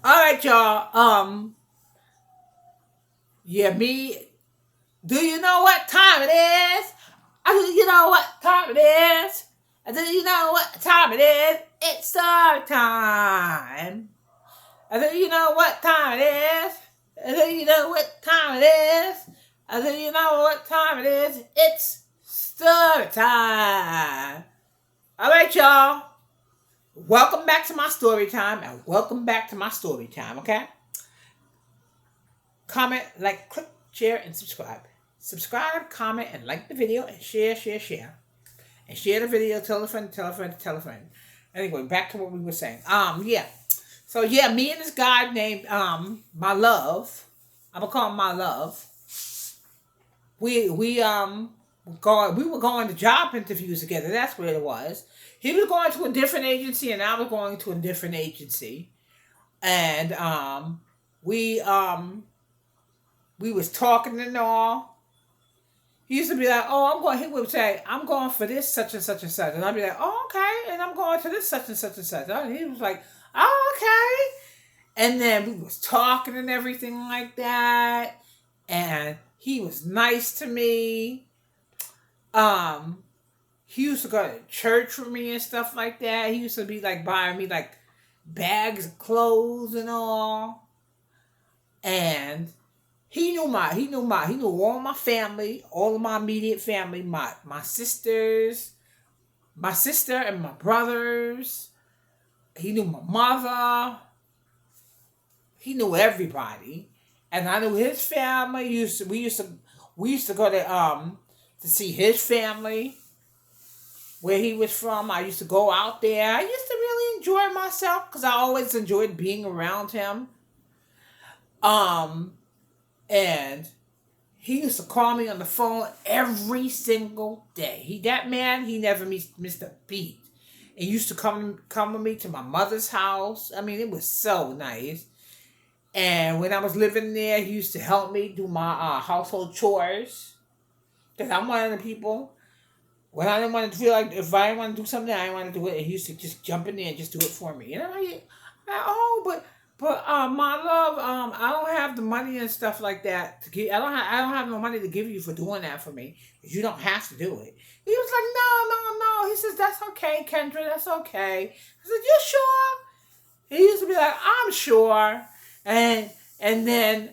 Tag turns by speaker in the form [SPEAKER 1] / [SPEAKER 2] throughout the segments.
[SPEAKER 1] All right, y'all. Yeah, me. Do you know what time it is? Do you know what time it is? Do you know what time it is? It's story time. Do you know what time it is? Do you know what time it is? Do you know what time it is? It's story time. All right, y'all. Welcome back to my story time, and welcome back to my story time. Okay. Comment, like, click, share, and subscribe. Subscribe, comment, and like the video, and share. And share the video, tell a friend, tell a friend, tell a friend. Anyway, back to what we were saying. Yeah. So yeah, me and this guy named my love. I'm gonna call him my love. We were going to job interviews together. That's what it was. He was going to a different agency, and I was going to a different agency. And we um we was talking and all. He used to be like, "Oh, I'm going." He would say, "I'm going for this such and such and such," and I'd be like, "Oh, okay," and I'm going to this such and such and such. And he was like, "Oh, okay," and then we was talking and everything like that, and he was nice to me. Um, he used to go to church with me and stuff like that. He used to be like buying me like bags of clothes and all, and he knew all my family, all of my immediate family, my sister and my brothers. He knew my mother. He knew everybody, and I knew his family. We used to go to see his family where he was from. I used to go out there. I used to really enjoy myself because I always enjoyed being around him. Um, and he used to call me on the phone every single day. He never missed a beat. And used to come with me to my mother's house. I mean, it was so nice. And when I was living there, he used to help me do my household chores. Because I'm one of the people, when I didn't want to feel like, if I didn't want to do something, I didn't want to do it. And he used to just jump in there and just do it for me. Oh, but my love, I don't have the money and stuff like that to give. I don't have no money to give you for doing that for me. You don't have to do it. He was like, no. He says, that's okay, Kendra. That's okay. I said, you sure? He used to be like, I'm sure. And then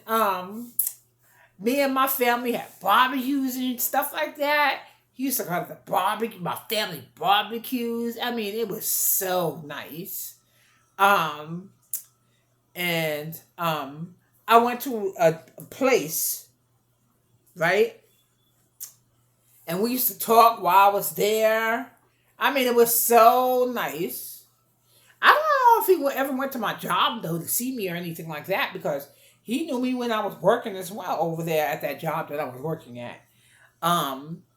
[SPEAKER 1] me and my family had barbecues and stuff like that. He used to go to the barbecue, my family barbecues. I mean, it was so nice. Um, and I went to a place, right? And we used to talk while I was there. I mean, it was so nice. I don't know if ever went to my job though to see me or anything like that because he knew me when I was working as well over there at that job that I was working at.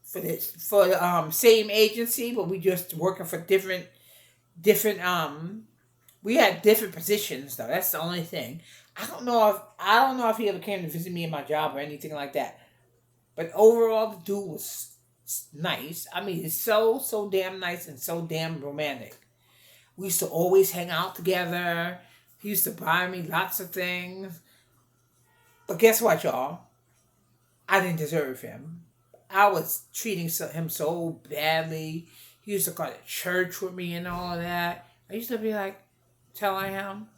[SPEAKER 1] For the same agency, but we just working for different we had different positions though. That's the only thing. I don't know if he ever came to visit me in my job or anything like that. But overall, the dude was nice. I mean, he's so damn nice and so damn romantic. We used to always hang out together. He used to buy me lots of things. But guess what, y'all? I didn't deserve him. I was treating him so badly. He used to go to church with me and all of that. I used to be like, telling him,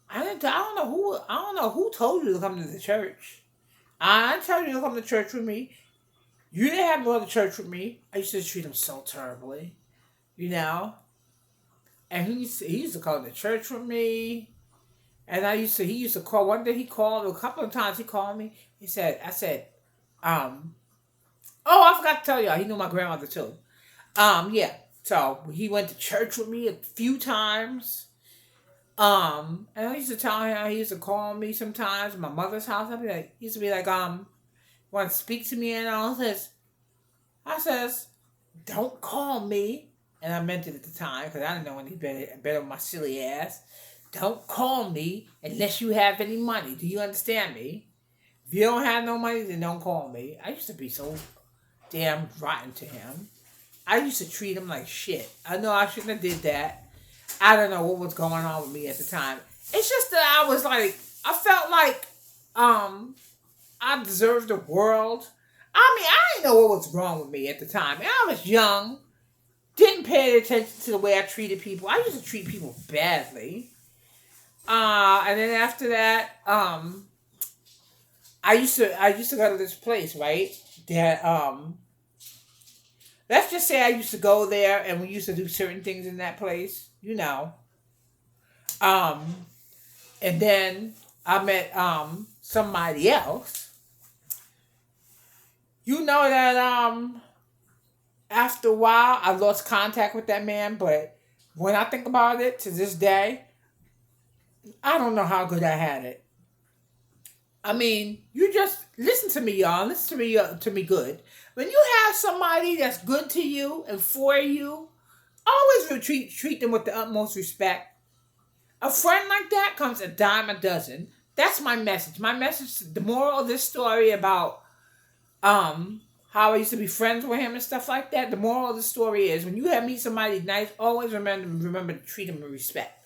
[SPEAKER 1] I don't know who told you to come to the church. I didn't tell you to come to church with me. You didn't have to go to church with me. I used to treat him so terribly, you know. And he used to come to church with me. And he used to call. One day he called, a couple of times he called me. I said, um, oh, I forgot to tell y'all, he knew my grandmother too. Yeah. So he went to church with me a few times. And I used to tell him, he used to call me sometimes at my mother's house. He used to be like, want to speak to me and all this. I says, don't call me. And I meant it at the time because I didn't know any better with my silly ass. Don't call me unless you have any money. Do you understand me? If you don't have no money, then don't call me. I used to be so damn rotten to him. I used to treat him like shit. I know I shouldn't have did that. I don't know what was going on with me at the time. It's just that was like, I felt like I deserved the world. I mean, I didn't know what was wrong with me at the time. And I was young, didn't pay attention to the way I treated people. I used to treat people badly. And then after that, I used to go to this place, right? That let's just say I used to go there and we used to do certain things in that place, you know. Um, and then I met somebody else. You know that after a while I lost contact with that man, but when I think about it to this day, I don't know how good I had it. I mean, you just listen to me, y'all. Listen to me good. When you have somebody that's good to you and for you, always treat them with the utmost respect. A friend like that comes a dime a dozen. That's my message. My message, the moral of this story about how I used to be friends with him and stuff like that. The moral of the story is when you have meet somebody nice, always remember to treat them with respect.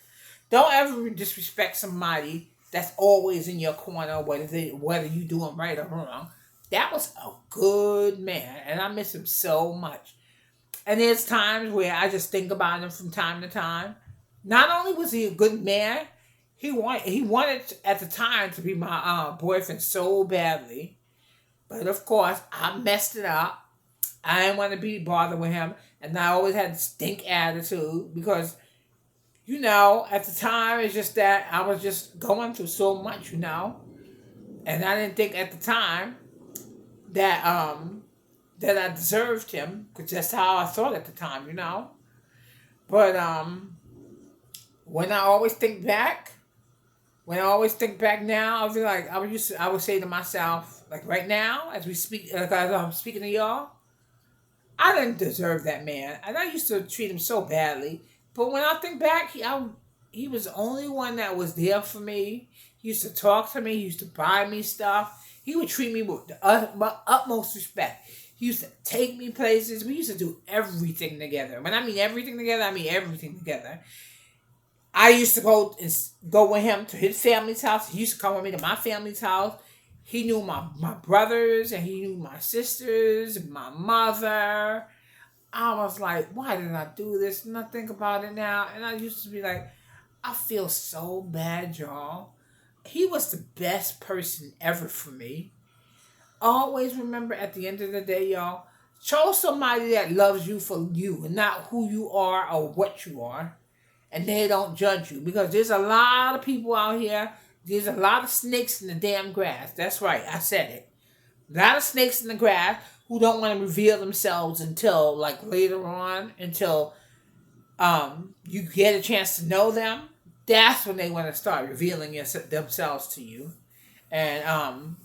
[SPEAKER 1] Don't ever disrespect somebody that's always in your corner, whether you doing right or wrong. That was a good man, and I miss him so much. And there's times where I just think about him from time to time. Not only was he a good man, he wanted at the time to be my boyfriend so badly. But of course, I messed it up. I didn't want to be bothered with him, and I always had a stink attitude because, you know, at the time it's just that I was just going through so much, you know, and I didn't think at the time that that I deserved him because that's how I thought at the time, you know. But when I always think back, when I always think back now, I feel like I would say to myself, like right now, as we speak, like as I'm speaking to y'all, I didn't deserve that man, and I used to treat him so badly. But when I think back, he was the only one that was there for me. He used to talk to me. He used to buy me stuff. He would treat me with the utmost respect. He used to take me places. We used to do everything together. When I mean everything together, I mean everything together. I used to go with him to his family's house. He used to come with me to my family's house. He knew my brothers and he knew my sisters, my mother. I was like, why did I do this? And I think about it now. And I used to be like, I feel so bad, y'all. He was the best person ever for me. Always remember at the end of the day, y'all, show somebody that loves you for you and not who you are or what you are. And they don't judge you. Because there's a lot of people out here. There's a lot of snakes in the damn grass. That's right. I said it. A lot of snakes in the grass who don't want to reveal themselves until like later on, until you get a chance to know them. That's when they want to start revealing themselves to you. And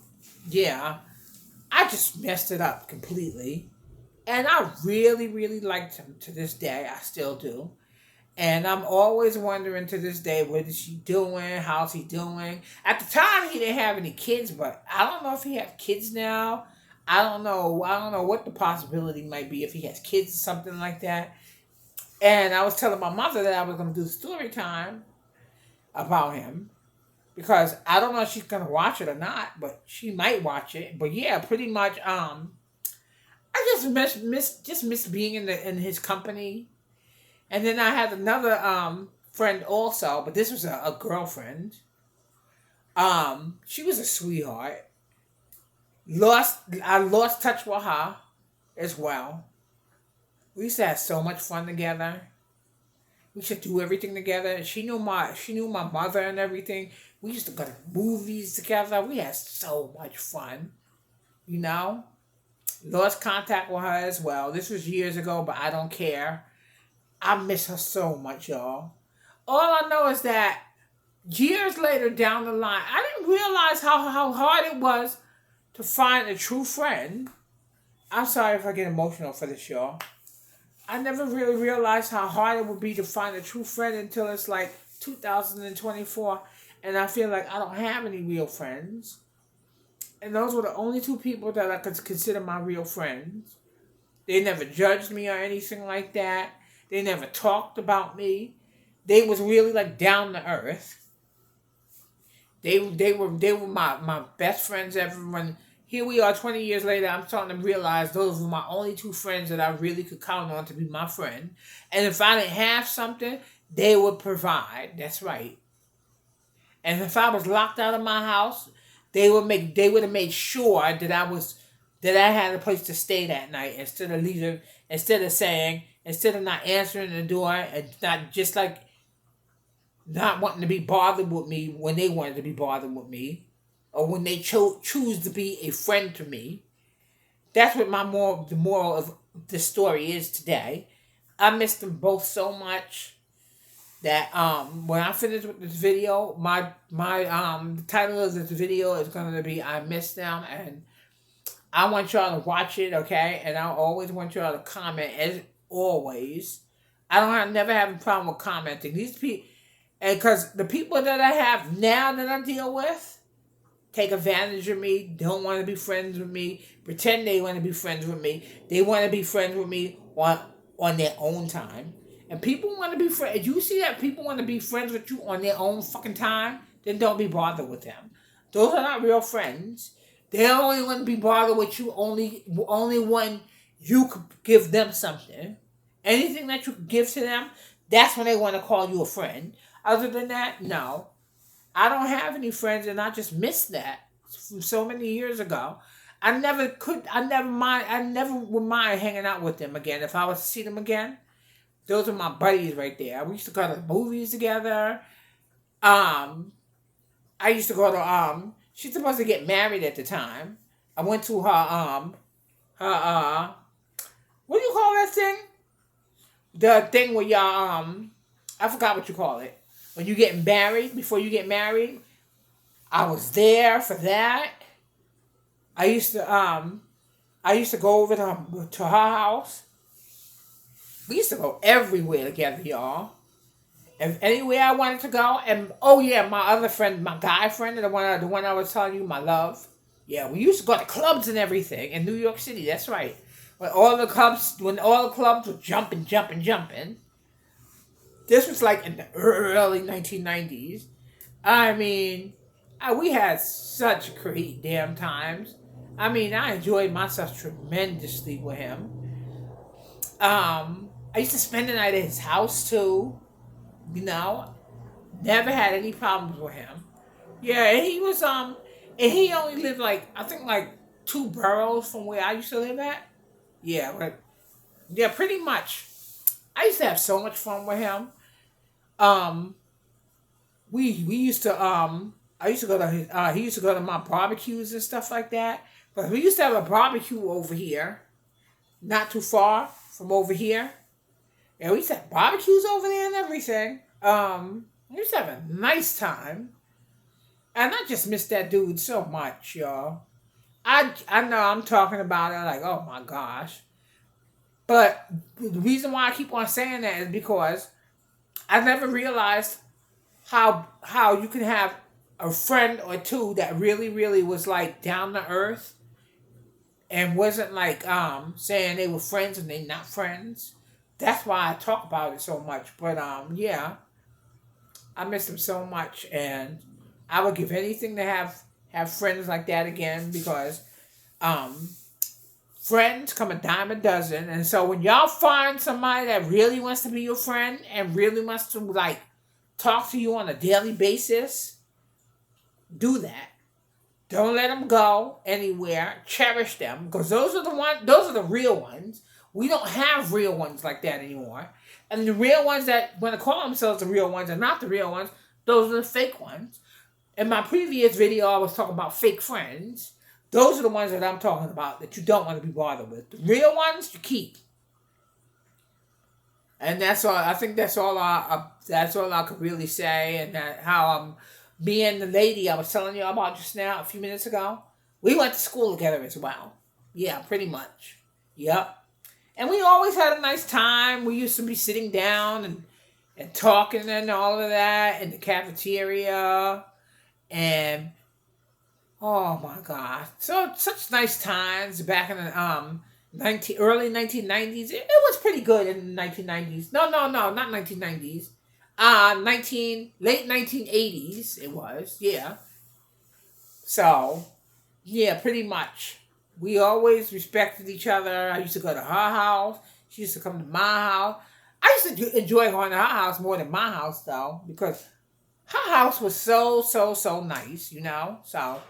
[SPEAKER 1] yeah, I just messed it up completely. And I really, really liked him to this day. I still do. And I'm always wondering to this day, what is she doing? How's he doing? At the time, he didn't have any kids, but I don't know if he has kids now. I don't know. I don't know what the possibility might be if he has kids or something like that. And I was telling my mother that I was going to do story time about him because I don't know if she's going to watch it or not, but she might watch it. But yeah, pretty much. I just miss being in his company. And then I had another friend also, but this was a girlfriend. She was a sweetheart. I lost touch with her as well. We used to have so much fun together. We used to do everything together. She knew my mother and everything. We used to go to movies together. We had so much fun. You know? Lost contact with her as well. This was years ago, but I don't care. I miss her so much, y'all. All I know is that years later down the line, I didn't realize how hard it was to find a true friend. I'm sorry if I get emotional for this, y'all. I never really realized how hard it would be to find a true friend until it's like 2024. And I feel like I don't have any real friends. And those were the only two people that I could consider my real friends. They never judged me or anything like that. They never talked about me. They was really like down to earth. They were my best friends ever. When here we are 20 years later, I'm starting to realize those were my only two friends that I really could count on to be my friend. And if I didn't have something, they would provide. That's right. And if I was locked out of my house, they would have made sure that I had a place to stay that night instead of not answering the door and not just like not wanting to be bothered with me when they wanted to be bothered with me, or when they choose to be a friend to me. That's what the moral of the story is today. I miss them both so much that when I finish with this video, the title of this video is going to be "I Miss Them," and I want y'all to watch it, okay? And I always want y'all to comment as always. Never have a problem with commenting. These people. And because the people that I have now that I deal with take advantage of me, don't want to be friends with me, pretend they want to be friends with me. They want to be friends with me on their own time. And people want to be friends. If you see that people want to be friends with you on their own fucking time, then don't be bothered with them. Those are not real friends. They only want to be bothered with you only when you could give them something. Anything that you could give to them, that's when they want to call you a friend. Other than that, no. I don't have any friends, and I just missed that from so many years ago. I never would mind hanging out with them again. If I was to see them again, those are my buddies right there. We used to go to movies together. I used to go to, she's supposed to get married at the time. I went to her, what do you call that thing? The thing where y'all, I forgot what you call it. When you get married, before you get married, I was there for that. I used to go over to her house. We used to go everywhere together, y'all. And anywhere I wanted to go, and oh yeah, my other friend, my guy friend, the one I was telling you, my love. Yeah, we used to go to clubs and everything in New York City. That's right. When all the clubs were jumping. This was like in the early 1990s. I mean, we had such great damn times. I mean, I enjoyed myself tremendously with him. I used to spend the night at his house too. Never had any problems with him. Yeah, and he was and he only lived I think 2 boroughs from where I used to live at. Yeah, pretty much. I used to have so much fun with him. We used to I used to go to his he used to go to my barbecues and stuff like that. But we used to have a barbecue over here, not too far from over here. And we used to have barbecues over there and everything. We used to have a nice time. And I just miss that dude so much, y'all. I know I'm talking about it like, oh my gosh. But the reason why I keep on saying that is because I never realized how you can have a friend or two that really, really was down to earth and wasn't saying they were friends and they not friends. That's why I talk about it so much. But yeah, I miss them so much, and I would give anything to have friends like that again, because friends come a dime a dozen. And so when y'all find somebody that really wants to be your friend and really wants to talk to you on a daily basis, do that. Don't let them go anywhere. Cherish them, because those are the real ones. We don't have real ones like that anymore. And the real ones that want to call themselves the real ones are not the real ones. Those are the fake ones. In my previous video, I was talking about fake friends. Those are the ones that I'm talking about that you don't want to be bothered with. The real ones, you keep. And that's all. I think that's all I could really say. And how me and the lady I was telling you about just now, a few minutes ago, we went to school together as well. Yeah, pretty much. Yep. And we always had a nice time. We used to be sitting down and talking and all of that in the cafeteria. And oh my God. So such nice times back in the early 1990s. It was pretty good in the 1990s. No, not 1990s. Late 1980s it was. Yeah. So, yeah, pretty much. We always respected each other. I used to go to her house. She used to come to my house. I used to enjoy going to her house more than my house, though, because her house was so nice, you know? So,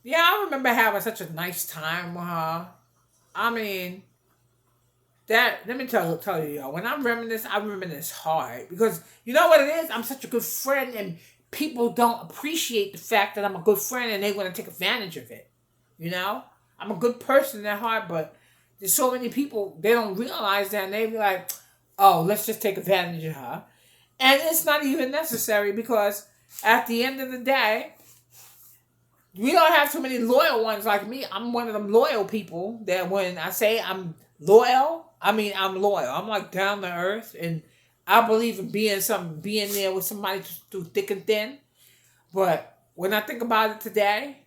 [SPEAKER 1] yeah, I remember having such a nice time with her. I mean, that, let me tell you, y'all, when I reminisce hard because you know what it is? I'm such a good friend, and people don't appreciate the fact that I'm a good friend and they want to take advantage of it. You know? I'm a good person at heart, but there's so many people, they don't realize that, and they be like, oh, let's just take advantage of her. And it's not even necessary because at the end of the day, we don't have too many loyal ones like me. I'm one of them loyal people that when I say I'm loyal, I mean I'm loyal. I'm like down to earth, and I believe in being there with somebody through thick and thin. But when I think about it today,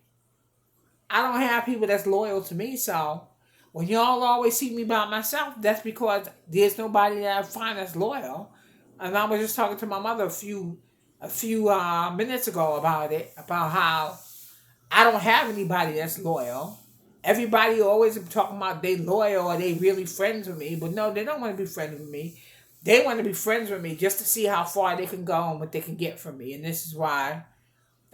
[SPEAKER 1] I don't have people that's loyal to me. So when y'all always see me by myself, that's because there's nobody that I find that's loyal. And I was just talking to my mother a few minutes ago about it, about how I don't have anybody that's loyal. Everybody always talking about they loyal or they really friends with me, but no, they don't want to be friends with me. They want to be friends with me just to see how far they can go and what they can get from me. And this is why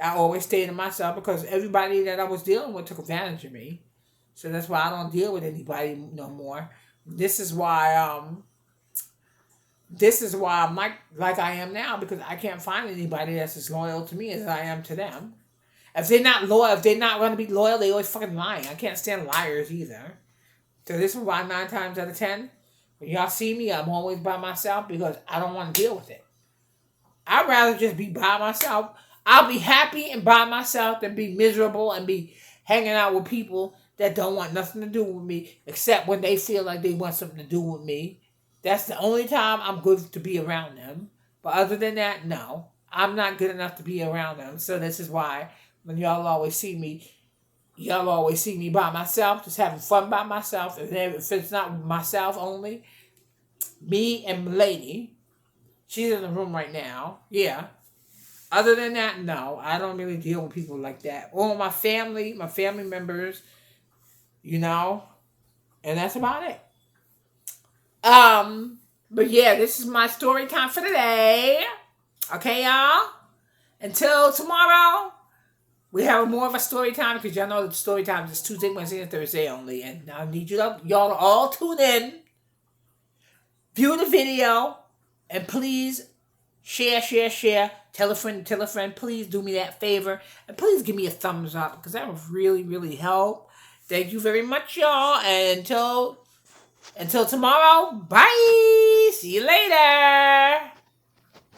[SPEAKER 1] I always stay to myself, because everybody that I was dealing with took advantage of me. So that's why I don't deal with anybody no more. This is why I'm like I am now, because I can't find anybody that's as loyal to me as I am to them. If they're not loyal, if they're not going to be loyal, they always fucking lying. I can't stand liars either. So this is why 9 times out of 10, when y'all see me, I'm always by myself because I don't want to deal with it. I'd rather just be by myself. I'll be happy and by myself than be miserable and be hanging out with people that don't want nothing to do with me except when they feel like they want something to do with me. That's the only time I'm good to be around them. But other than that, no. I'm not good enough to be around them. So this is why when y'all always see me by myself, just having fun by myself. And if it's not myself only, me and Milady, she's in the room right now. Yeah. Other than that, no. I don't really deal with people like that. Or my family members, you know. And that's about it. But yeah, this is my story time for today. Okay, y'all? Until tomorrow, we have more of a story time, because y'all know that story time is Tuesday, Wednesday, and Thursday only. And I need y'all to all tune in, view the video, and please share. Tell a friend. Please do me that favor. And please give me a thumbs up, because that would really, really help. Thank you very much, y'all. And until tomorrow, bye.